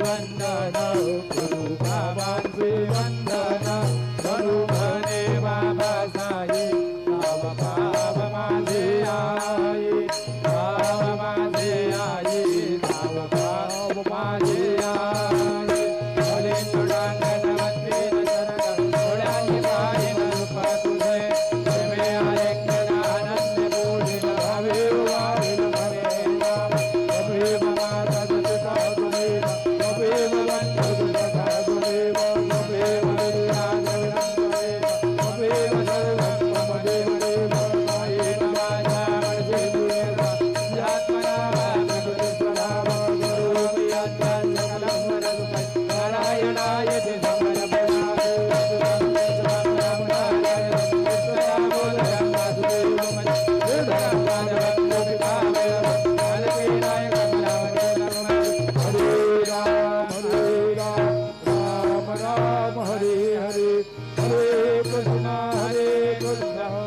वंदन गुरु बाबा वंदन गुरु म्हणे बाबा साई नाव माझे आई नाव माझे आई नाव माझे आई भले तुडांगण वंदे नजर डोळ्यांनी पाहिन रूप तुझे प्रेमे ऐकन आनंद बोलिल भावे वाहिल म्हणे नाम कबीर माता तुझा गुरुदेव कबीर वंदन तुझा गुरुदेव कबीर हरिया देव कबीर सर्वं मम देव देव माये माझा मनसे देव आत्मना गुरु प्रभाव गुरु पियाचा सकल मन नारायणाय ते समर्पणामि हरे हरे हरे कृष्ण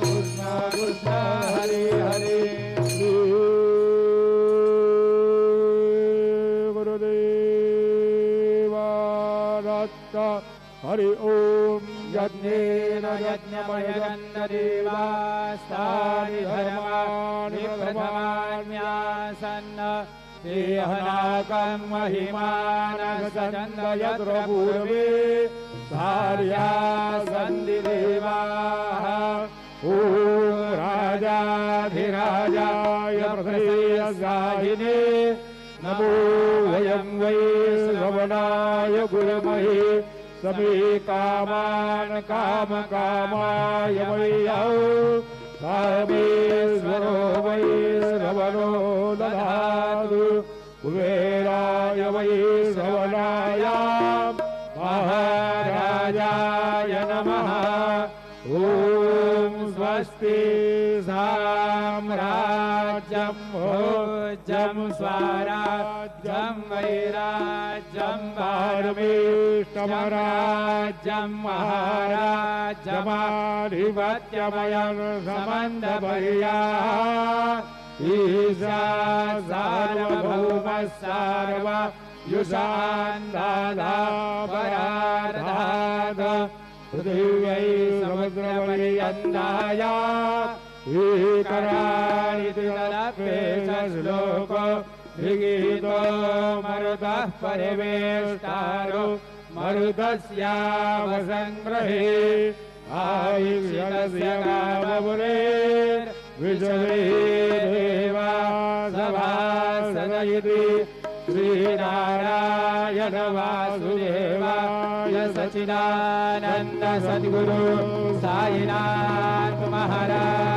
कृष्ण कृष्ण हरे हरे गुरुदेवा दत्त हरि ओम यज्ञेन यज्ञमयगन्धदेवास्तानि धर्माणि प्रथमान्यासन्न देहनाकं महिमानः यत्र पूर्वे सार्या सन्ति देवाः ॐ राजाधिराजाय प्रथेयसाहिने नमो वयं वै श्रवणाय गुरुमहे समे कामान् कामकामाय मय्यौ कामेश्वरो वै श्रवणो दधातु कुबेराय वै श्रवणाय महाराजाय नमः ॐ स्वस्ति साम्राज्यं भोज्यं स्वराज्यं वैराज्यं पारमेष्टमराज्यं महाराज्यमाधिपत्यमयं समन्दपर्याः ईशा सार्वभौमः सार्वयुषान्दाधा परार्धात् पृथिव्यै समुद्रपर्यन्ताय ईकराणि तिलपेश श्लोक विगीतो मरुतः परिवेष्टारो मरुतस्यावसङ्ग्रहे आयुष्यस्य काममुने विजवे देवा सभासदयति श्रीनारायण वासुदेवाय सच्चिदानन्द सद्गुरु साईनाथ महाराज